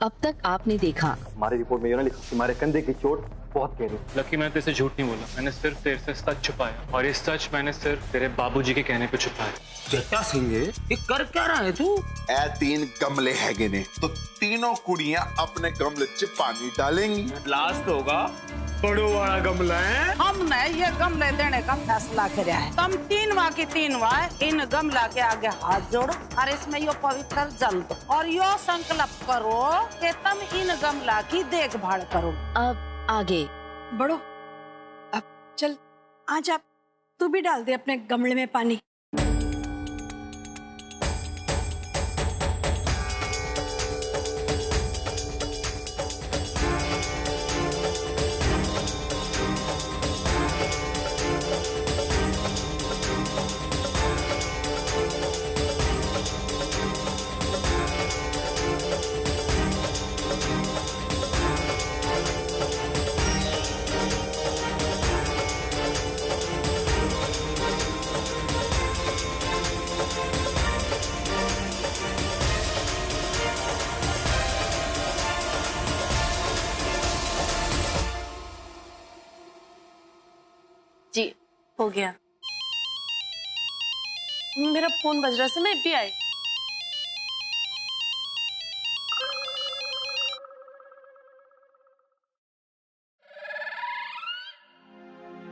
अब तक आपने देखा। हमारी रिपोर्ट में ये ना लिखा कि हमारे कंधे की चोट बहुत गहरी। लकी, मैंने तेरे से झूठ नहीं बोला, मैंने सिर्फ तेरे से सच छुपाया, और ये सच मैंने सिर्फ तेरे बाबूजी के कहने पे छुपाया। क्या सिंह ये कर क्या रहा है तू? ए 3 गमले हैगे ने तो तीनों कुड़ियां अपने गमले च पानी डालेंगी। लास्ट होगा बड़ो वाला गमला है। हमने ये गमले देने का फैसला किया है। तुम 3 की 3 इन गमला के आगे हाथ जोड़ो और इसमें यो पवित्र जल दो और यो संकल्प करो कि तुम इन गमला की देखभाल करो। अब आगे बढ़ो। अब चल आज आप तू भी डाल दे अपने गमले में पानी। जी हो गया। मेरा फोन बज रहा है, मैं भी आई।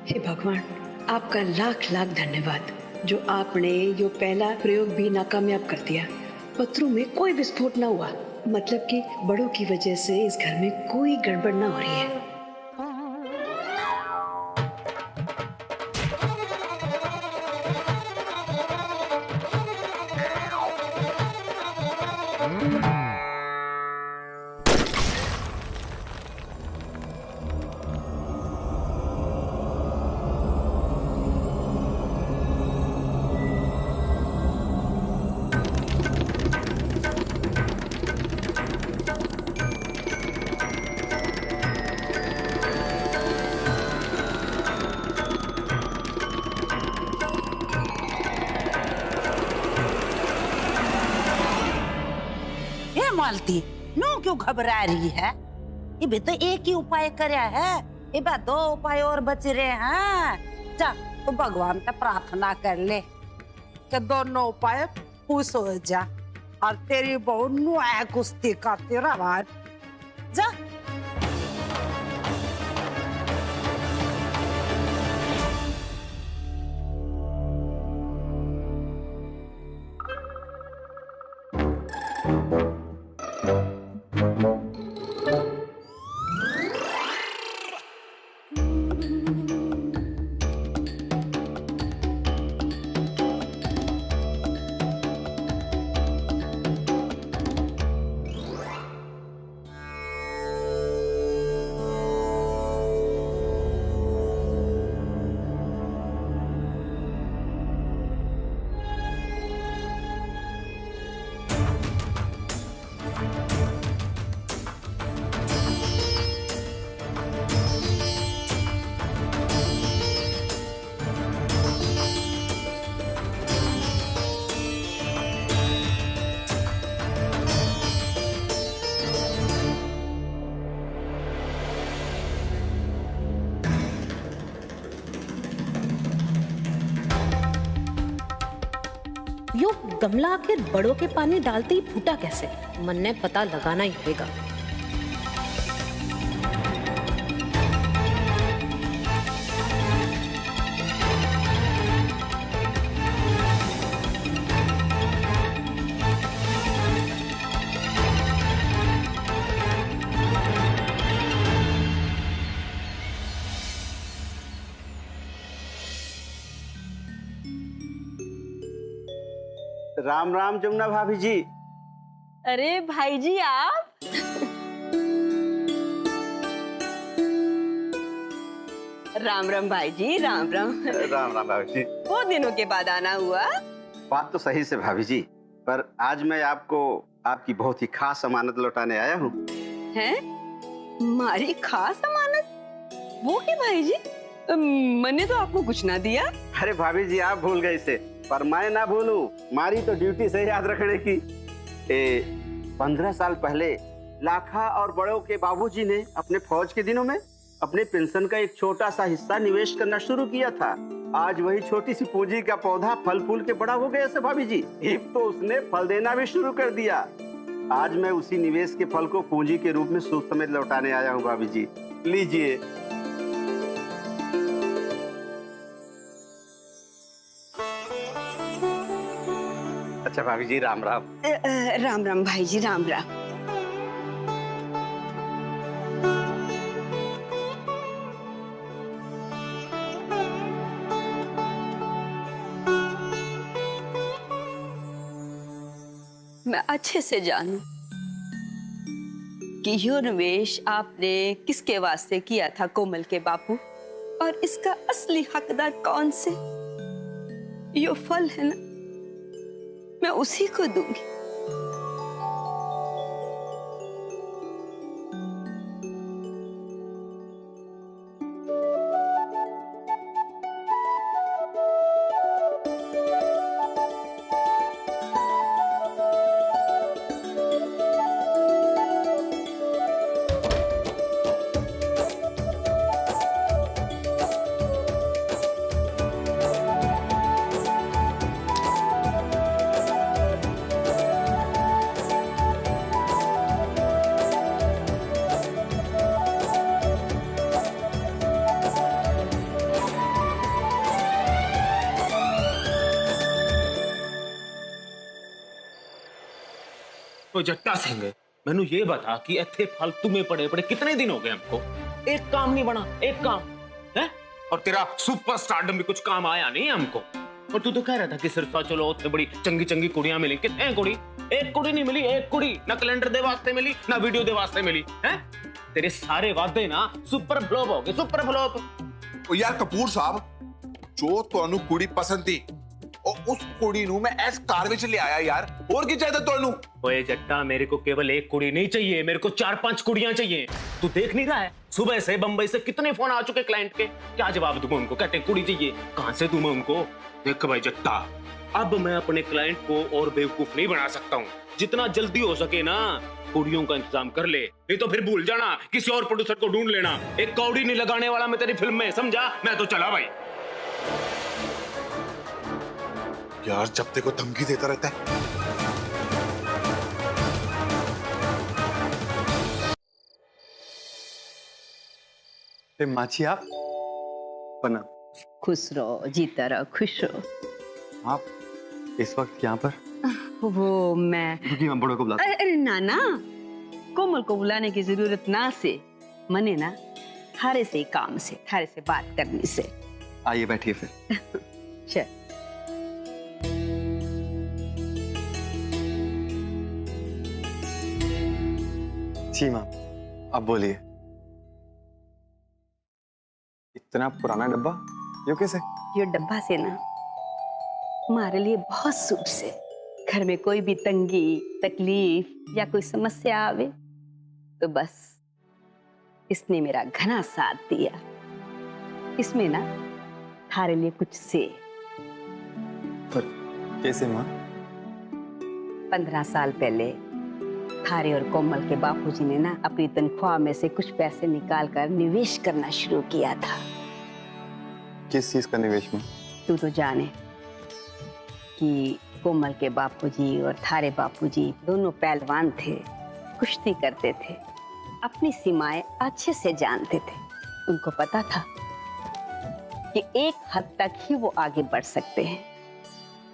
हे भगवान, आपका लाख लाख धन्यवाद जो आपने यो पहला प्रयोग भी नाकामयाब कर दिया। पत्थरों में कोई विस्फोट ना हुआ, मतलब कि बड़ों की वजह से इस घर में कोई गड़बड़ ना हो रही है। मालती नो क्यों घबरा रही है? ये भी तो एक ही उपाय करया है, ये बात 2 उपाय और बच रहे हैं। जा तो भगवान से प्रार्थना कर ले कि दोनों उपाय पूछ हो जा और तेरी बहू नुआ कुश्ती का तेरा बार जा। यो गमला आखिर बड़ों के पानी डालते ही फूटा कैसे? मन ने पता लगाना ही होगा। राम राम जमुना भाभी जी। अरे भाई जी आप राम राम भाई जी, राम राम। राम राम भाभी जी। बहुत दिनों के बाद आना हुआ। बात तो सही से भाभी जी, पर आज मैं आपको आपकी बहुत ही खास अमानत लौटाने आया हूँ। हैं? हमारी खास अमानत? वो क्या भाई जी? मैंने तो आपको कुछ ना दिया। अरे भाभी जी आप भूल गए इसे, पर मैं ना भूलूं, मारी तो ड्यूटी से याद रखने की। 15 साल पहले लाखा और बड़ों के बाबूजी ने अपने फौज के दिनों में अपने पेंशन का एक छोटा सा हिस्सा निवेश करना शुरू किया था। आज वही छोटी सी पूंजी का पौधा फल फूल के बड़ा हो गया से भाभी जी। अब तो उसने फल देना भी शुरू कर दिया। आज मैं उसी निवेश के फल को पूंजी के रूप में सूद समेत लौटाने आया हूँ भाभी जी। लीजिए। अच्छा भाभी जी, राम राम। राम राम भाई जी, राम राम। मैं अच्छे से जानूं कि यो निवेश आपने किसके वास्ते किया था कोमल के बापू, और इसका असली हकदार कौन से? यो फल है ना, मैं उसी को दूंगी। तो जट्टा सिंह, मैनू ये बता कि इत्थे फालतू में पड़े पड़े कितने दिन हो गए हमको? एक काम नहीं बना, एक काम है। और तेरा सुपरस्टारडम भी कुछ काम आया नहीं हमको। और तू तो कह रहा था कि सिर्फ चलो उत्ते बड़ी चंगी चंगी कुड़ियां मिली। कितने कुड़ी? एक कुड़ी नहीं मिली, एक कुड़ी ना कैलेंडर दे वास्ते मिली ना वीडियो दे वास्ते मिली है। तेरे सारे वादे ना सुपर फ्लॉप हो गए, सुपर फ्लॉप। यार कपूर साहब, जो तुहानू कुड़ी पसंद थी और उस कुड़ी नू मैं एस कार विच ले आया यार। और की चाहिए तुहानू? ओए जट्टा, मेरे को केवल एक कुड़ी नहीं चाहिए, मेरे को 4-5 कुड़ियां चाहिए। तू देख नहीं रहा है सुबह से बंबई से कितने फोन आ चुके क्लाइंट के? क्या जवाब दूं उनको? कहते कुड़ी चाहिए। कहां से दूं मैं उनको? देख भाई जट्टा, अब मैं अपने क्लाइंट को और बेवकूफ नहीं बना सकता हूँ। जितना जल्दी हो सके ना कुड़ियों का इंतजाम कर ले, नहीं तो फिर भूल जाना, किसी और प्रोड्यूसर को ढूंढ लेना। एक कौड़ी नहीं लगाने वाला मैं तेरी फिल्म में, समझा? मैं तो चला भाई। यार जब देखो धमकी देता रहता है। माची आप बना। खुश रहो, जीता रहो, खुश रहो। आप इस वक्त यहाँ पर? वो मैं बड़ों को बुलाता। अरे नाना, कोमल को बुलाने की जरूरत ना से, मने ना थारे से काम से, थारे से बात करने से। आइए बैठिए फिर। चल। जी माँ, अब बोलिए। इतना पुराना डब्बा यो कैसे? यो डब्बा से ना हमारे लिए बहुत सुख से। घर में कोई भी तंगी, तकलीफ या कोई समस्या आवे तो बस इसने मेरा घना साथ दिया। इसमें ना थारे लिए कुछ से। पर कैसे माँ? 15 साल पहले थारे और कोमल के बापूजी ने ना अपनी तनख्वाह में से कुछ पैसे निकालकर निवेश करना शुरू किया था। किस चीज का निवेश में? तू तो जाने कि कोमल के बापूजी और थारे बापूजी दोनों पहलवान थे, कुश्ती करते थे, अपनी सीमाएं अच्छे से जानते थे। उनको पता था कि एक हद तक ही वो आगे बढ़ सकते हैं।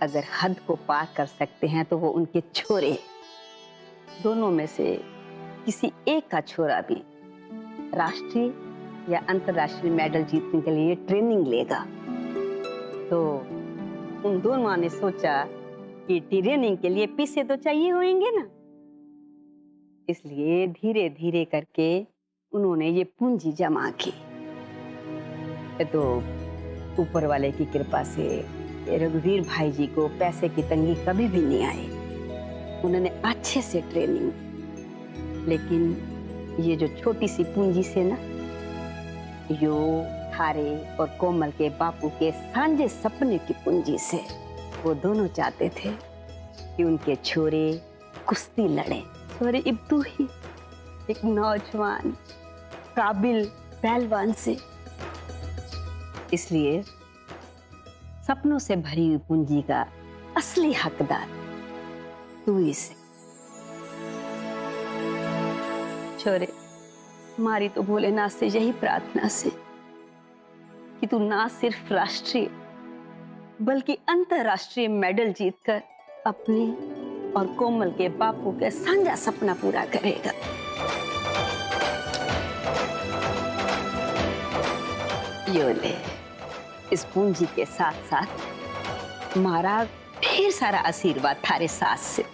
अगर हद को पार कर सकते हैं तो वो उनके छोरे, दोनों में से किसी एक का छोरा भी राष्ट्रीय या अंतर्राष्ट्रीय मेडल जीतने के लिए ट्रेनिंग लेगा। तो उन दोनों ने सोचा कि ट्रेनिंग के लिए पैसे तो चाहिए होंगे ना, इसलिए धीरे धीरे करके उन्होंने ये पूंजी जमा की। तो ऊपर वाले की कृपा से रघुवीर भाई जी को पैसे की तंगी कभी भी नहीं आई। उन्होंने अच्छे से ट्रेनिंग, लेकिन ये जो छोटी सी पूंजी से ना, यो थारे और कोमल के बापू के सांझे सपने की पूंजी से वो दोनों चाहते थे कि उनके छोरे कुश्ती लड़े। छोरे इब्दू ही एक नौजवान काबिल पहलवान से। इसलिए सपनों से भरी हुई पूंजी का असली हकदार तू ही से। छोरे, हमारी तो भोलेनाथ से यही प्रार्थना से कि तू ना सिर्फ राष्ट्रीय बल्कि अंतरराष्ट्रीय मेडल जीतकर अपने और कोमल के बापू का साझा सपना पूरा करेगा। यो ले, इस पूंजी के साथ साथ हमारा ढेर सारा आशीर्वाद थारे सास से।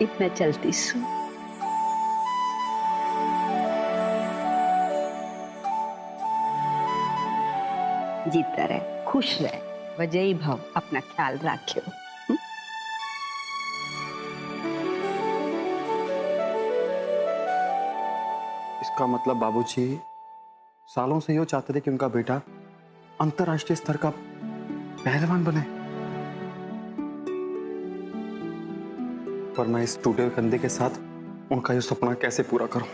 इतना चलती सू। जीता रहे, खुश रहे, वजही भाव, अपना ख्याल रखियो। इसका मतलब बाबूजी सालों से यो चाहते थे कि उनका बेटा अंतरराष्ट्रीय स्तर का पहलवान बने, पर मैं इस टूटे हुए कंधे के साथ उनका ये सपना कैसे पूरा करूं?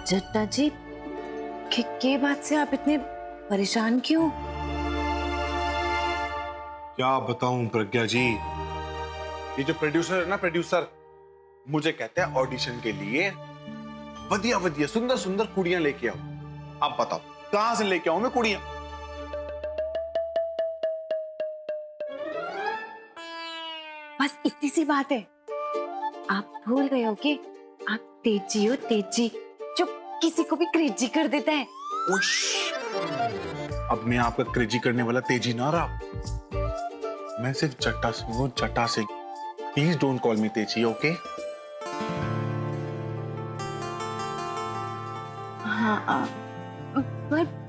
जट्टा जी, के बात से आप इतने परेशान क्यों? क्या बताऊं प्रज्ञा जी, ये जो प्रोड्यूसर है ना, प्रोड्यूसर मुझे कहते हैं ऑडिशन के लिए वधिया वधिया सुंदर सुंदर कुड़ियां लेके आओ। आप बताओ कहां से लेके आऊं मैं कुड़ियां? बस इतनी सी बात है। आप भूल गए हो कि आप तेजी हो, तेजी जो किसी को भी क्रेजी कर देता है। अब मैं आपका क्रेजी करने वाला तेजी ना रहा, मैं सिर्फ जट्टा सिंह हूं, जट्टा सिंह। प्लीज डोंट कॉल मी तेजी, ओके? हाँ,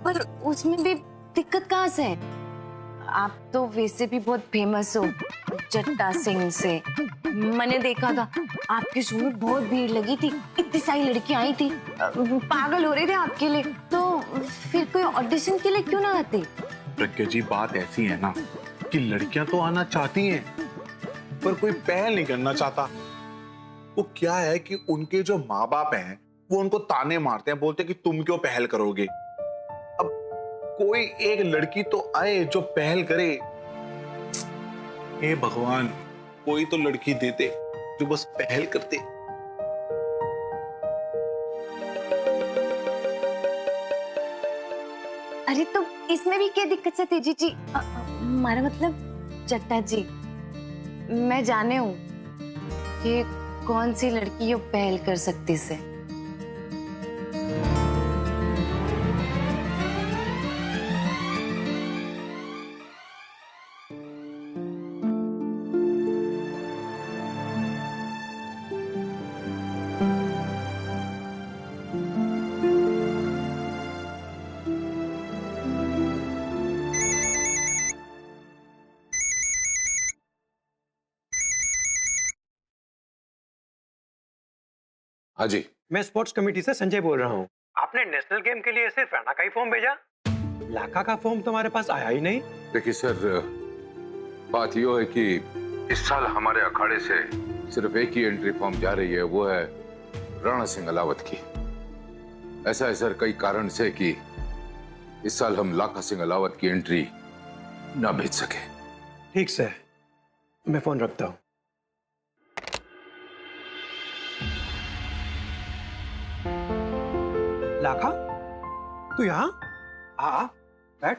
पर उसमें भी दिक्कत कहाँ से है? आप तो वैसे भी बहुत फेमस हो जट्टा सिंह से। मैंने देखा था आपके शो में बहुत भीड़ लगी थी, इतनी सारी लड़कियां आई थी, पागल हो रहे थे आपके लिए। तो फिर कोई ऑडिशन के लिए क्यों ना आते? प्रज्ञा जी, बात ऐसी है ना कि लड़कियां तो आना चाहती हैं, पर कोई पहल नहीं करना चाहता। वो क्या है कि उनके जो माँ बाप हैं वो उनको ताने मारते हैं, बोलते हैं कि तुम क्यों पहल करोगे। अब कोई एक लड़की तो आए जो पहल करे। हे भगवान, कोई तो लड़की देते जो बस पहल करते। अरे तो इसमें भी क्या दिक्कत है तेजी जी? हमारा मतलब जट्टा जी, मैं जाने हूँ कि कौन सी लड़की ये पहल कर सकती से। हाँ जी, मैं स्पोर्ट्स कमेटी से संजय बोल रहा हूँ। आपने नेशनल गेम के लिए सिर्फ राणा का ही फॉर्म भेजा, लाखा का फॉर्म तुम्हारे पास आया ही नहीं। देखिए सर, बात यो है कि इस साल हमारे अखाड़े से सिर्फ एक ही एंट्री फॉर्म जा रही है, वो है राणा सिंह अलावत की। ऐसा है सर कई कारण से कि इस साल हम लाखा सिंह अलावत की एंट्री ना भेज सके। ठीक सर, मैं फोन रखता हूँ। लाखा, तू यहाँ? हाँ, बैठ।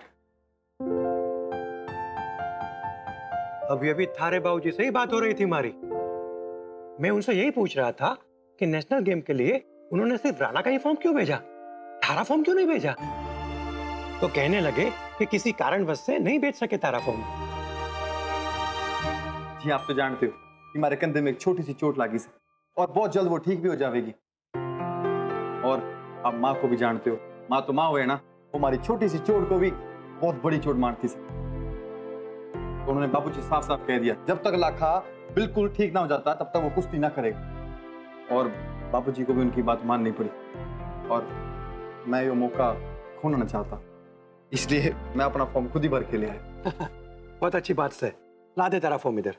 अभी अभी थारे बाबूजी से ही बात हो रही थी हमारी। मैं उनसे यही पूछ रहा था कि नेशनल गेम के लिए उन्होंने सिर्फ राणा का ही फॉर्म क्यों भेजा, थारा फॉर्म क्यों नहीं भेजा? तो कहने लगे कि किसी कारणवश से नहीं बेच सके तारा फॉर्म। जी आप तो जानते हो कि हमारे कंधे में एक छोटी सी चोट लगी से और बहुत जल्द वो ठीक भी हो जाएगी। और आप माँ को भी जानते हो, माँ तो माँ हुए ना, वो हमारी छोटी सी चोट को भी बहुत बड़ी चोट मारती से। तो उन्होंने बाबूजी साफ साफ कह दिया जब तक लाखा बिल्कुल ठीक ना हो जाता तब तक वो कुश्ती ना करेगा। और बाबूजी को भी उनकी बात माननी पड़ी और मैं ये मौका खोना नहीं चाहता, इसलिए मैं अपना फॉर्म खुद ही भर के ले आया। बहुत अच्छी बात से ला दे तारा फॉर्म इधर।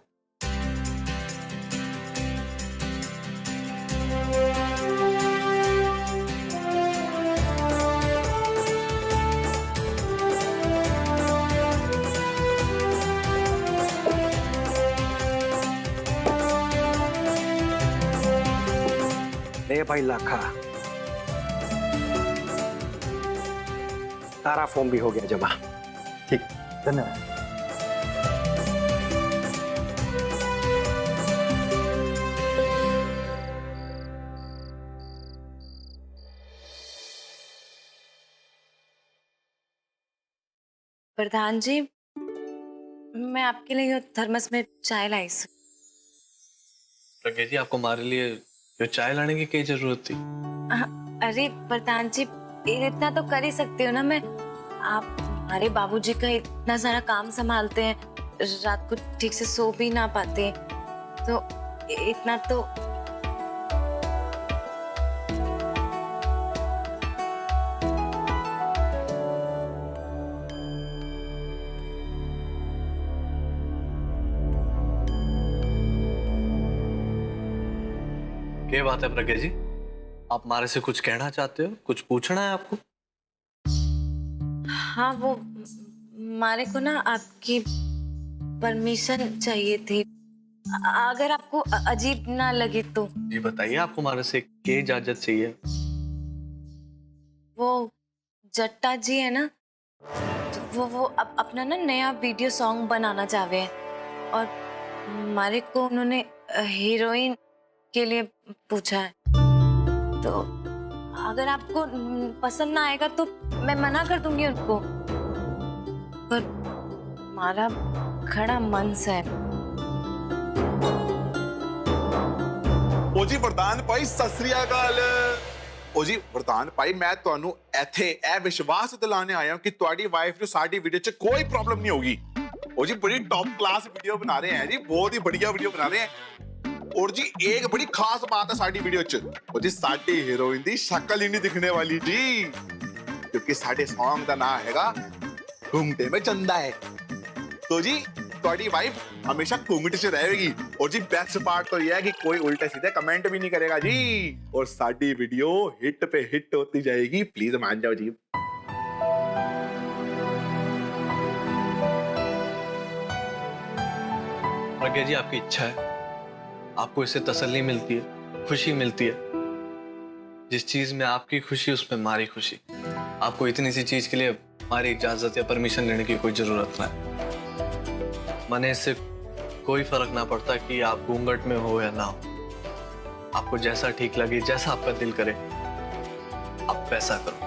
ले भाई लाखा, तारा फॉर्म भी हो गया जमा। ठीक, धन्यवाद। प्रधान जी, मैं आपके लिए थर्मस में चाय लाई हूँ। प्रज्ञा जी, आपको हमारे लिए ये चाय लाने की क्या जरूरत थी? अरे प्रधान जी, इतना तो कर ही सकती हो ना मैं। आप हमारे बाबूजी का इतना सारा काम संभालते हैं, रात को ठीक से सो भी ना पाते, तो इतना तो। क्या बात है प्रज्ञा जी, आप हमारे से कुछ कहना चाहते हो? कुछ पूछना है आपको? हाँ, वो हमारे को ना आपकी परमिशन चाहिए थी, अगर आपको अजीब ना लगे तो। जी बताइए, आपको हमारे से क्या इजाजत चाहिए? वो जट्टा जी है ना, वो अपना ना नया वीडियो सॉन्ग बनाना चाहते हैं और हमारे को उन्होंने हीरोइन के लिए पूछा है। तो अगर आपको पसंद ना आएगा तो मैं मना कर दूंगी उनको, पर हमारा खड़ा मन है। ओ जी प्रधान भाई सत श्री अकाल। ओ जी प्रधान भाई, मैं ਤੁਹਾਨੂੰ ਇੱਥੇ ਇਹ ਵਿਸ਼ਵਾਸ ਦਿਲਾਣੇ ਆਇਆ हूं कि ਤੁਹਾਡੀ ਵਾਈਫ ਨੂੰ ਸਾਡੀ ਵੀਡੀਓ 'ਚ कोई प्रॉब्लम नहीं होगी। ओ जी बड़ी टॉप क्लास वीडियो बना रहे हैं जी, बहुत ही बढ़िया वीडियो बना रहे हैं। और जी एक बड़ी खास बात है साडी वीडियो च, ओ जी साडी हीरोइन दी शक्ल ही नहीं दिखने वाली जी, क्योंकि साडे सॉन्ग दा नाम हैगा घूंघटे में चंदा है। तो जी ਤੁਹਾਡੀ वाइफ हमेशा घूंघट च रहेगी। और जी बेस्ट पार्ट तो ये है कि कोई उल्टे सीधे कमेंट भी नहीं करेगा जी, और साडी वीडियो हिट पे हिट होती जाएगी। प्लीज मान जाओ जी। प्रज्ञा जी, आपकी इच्छा है, आपको इससे तसल्ली मिलती है, खुशी मिलती है। जिस चीज में आपकी खुशी उसमें हमारी खुशी। आपको इतनी सी चीज के लिए हमारी इजाजत या परमिशन लेने की कोई जरूरत ना है। मने इससे कोई फर्क ना पड़ता कि आप घूंघट में हो या ना हो। आपको जैसा ठीक लगे, जैसा आपका दिल करे, आप वैसा करो।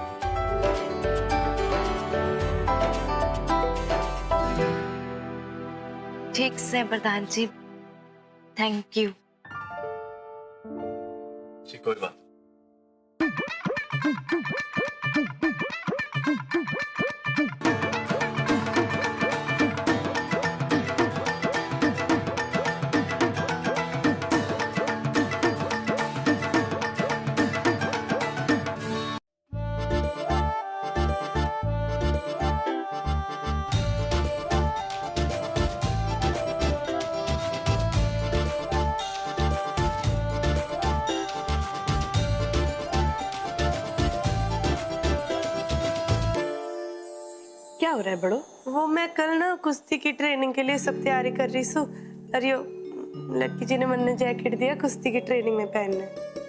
ठीक से प्रधान जी, थैंक यू। जी कोई बात। क्या हो रहा है बड़ो? वो मैं कल ना कुश्ती की ट्रेनिंग के लिए सब तैयारी कर रही हूँ। अरे लड़की जी ने मैंने जैकेट दिया कुश्ती की ट्रेनिंग में पहनने।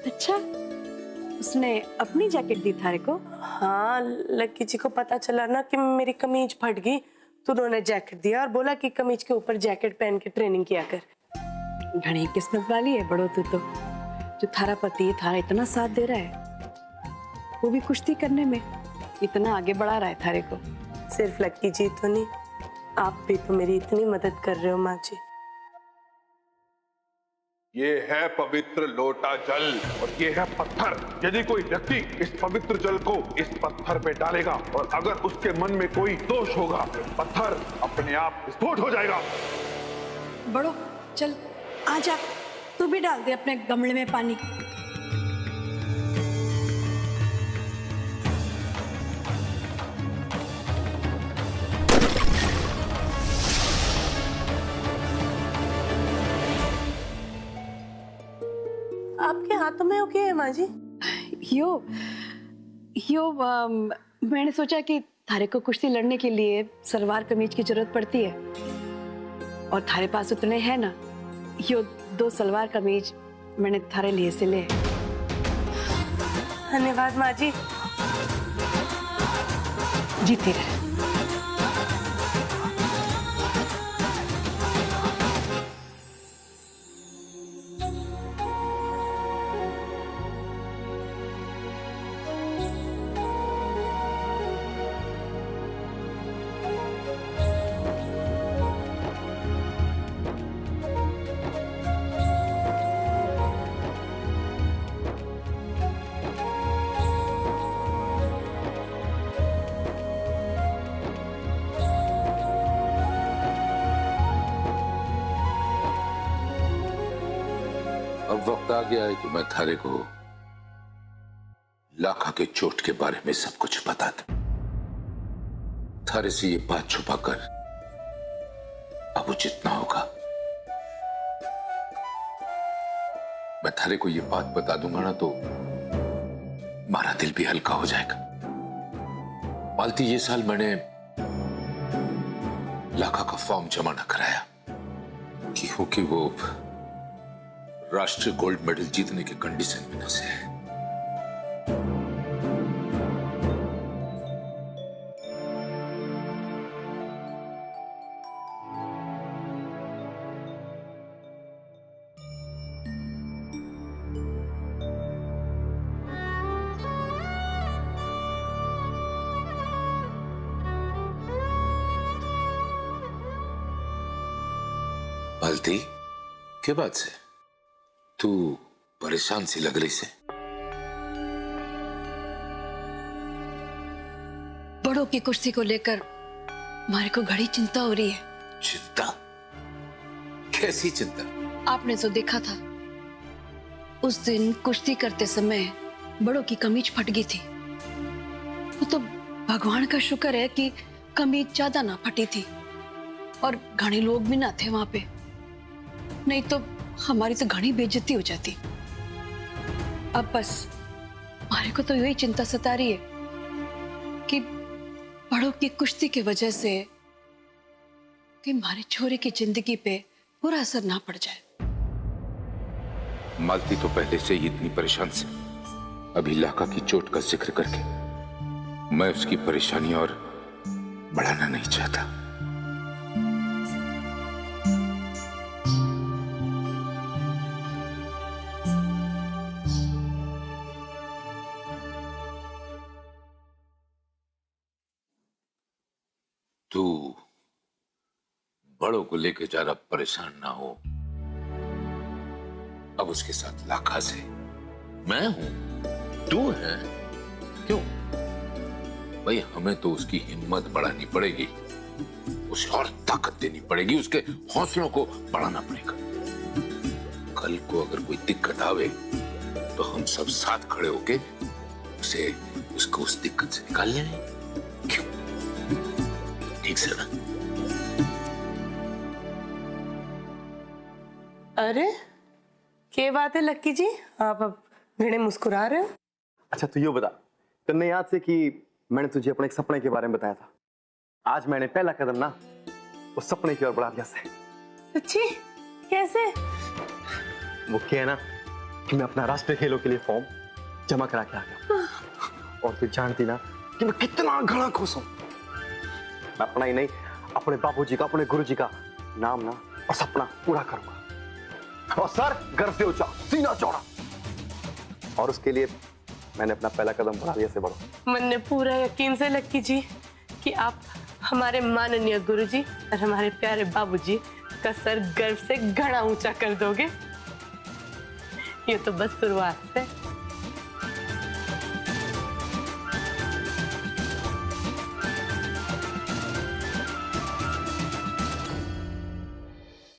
अच्छा, उसने अपनी जैकेट दी थारे को? हाँ, लड़की जी को पता चला ना कि मेरी कमीज फट गई, तो उन्होंने जैकेट दिया और बोला कि कमीज के ऊपर जैकेट पहन के ट्रेनिंग किया कर। घनी किस्मत वाली है बड़ो तू तो, जो थारा पति थारा इतना साथ दे रहा है, वो भी कुश्ती करने में। इतना आगे बढ़ा रहा है थारे को। सिर्फ लक्की जी तो नहीं, आप भी तो मेरी इतनी मदद कर रहे हो माँ जी। ये है पवित्र लोटा जल और ये है पत्थर। यदि कोई व्यक्ति इस पवित्र जल को इस पत्थर पे डालेगा और अगर उसके मन में कोई दोष होगा, पत्थर अपने आप विस्फोट हो जाएगा। बड़ो चल आ जा, तू भी डाल दे अपने गमले में पानी। आपके हाथों में ओके है माँ जी? मैंने सोचा कि थारे को कुश्ती लड़ने के लिए सलवार कमीज की जरूरत पड़ती है और थारे पास उतने हैं ना, यो 2 सलवार कमीज मैंने थारे लिए से ले। धन्यवाद माँ जी। जीती रहे। अब वक्त आ गया है कि मैं थारे को लाखा के चोट के बारे में सब कुछ बता दूं। थारे से ये बात छुपाकर अब उचित ना होगा। मैं थारे को ये बात बता दूंगा ना तो हमारा दिल भी हल्का हो जाएगा। मालती, ये साल मैंने लाखा का फॉर्म जमा ना कराया क्योंकि वो राष्ट्रीय गोल्ड मेडल जीतने के कंडीशन में न से है। मालती, क्या बात से तू परेशान सी लग रही से? बड़ों की कुश्ती को लेकर हमारे को घड़ी चिंता हो रही है। चिंता? कैसी चिंता? आपने तो देखा था उस दिन कुश्ती करते समय बड़ों की कमीज फट गई थी। वो तो भगवान का शुक्र है कि कमीज ज्यादा ना फटी थी और घने लोग भी ना थे वहां पे, नहीं तो हमारी तो घनी बेइज्जती हो जाती। अब बस हमारे को तो यही चिंता सता रही है कि बड़ों की कुश्ती की वजह से कि हमारे छोरे की जिंदगी पे बुरा असर ना पड़ जाए। मालती तो पहले से ही इतनी परेशान से, अभी लाखा की चोट का जिक्र करके मैं उसकी परेशानी और बढ़ाना नहीं चाहता। तू बड़ों को लेकर ज्यादा परेशान ना हो। अब उसके साथ लाखा से मैं हूं, तू है। क्यों भाई, हमें तो उसकी हिम्मत बढ़ानी पड़ेगी, उसे और ताकत देनी पड़ेगी, उसके हौसलों को बढ़ाना पड़ेगा। कल को अगर कोई दिक्कत आवे तो हम सब साथ खड़े होके उसको उस दिक्कत से निकाल लेंगे। क्यों? ठीक से ना? अरे क्या बात है लक्की जी, आप अब घने मुस्कुरा रहे हो? अच्छा तू ये बता, तन्ने याद से कि मैंने तुझे अपने एक सपने के बारे में बताया था। आज मैंने पहला कदम ना उस सपने की ओर बढ़ा दिया से। सच्ची? कैसे? वो क्या है ना कि मैं अपना राष्ट्रीय खेलों के लिए फॉर्म जमा करा के आ गया और तू जानती ना कि मैं कितना घना खुश हूं। मैं अपना ही नहीं, अपने बाबूजी का, अपने गुरुजी का नाम ना और सपना पूरा करूंगा। और सर घर से ऊंचा, सीना चौड़ा, और उसके लिए मैंने अपना पहला कदम बढ़ा दिया से बड़ो। मन ने पूरा यकीन से लक्की जी कि आप हमारे माननीय गुरुजी और हमारे प्यारे बाबूजी का सर गर्व से घड़ा ऊंचा कर दोगे। ये तो बस शुरुआत है।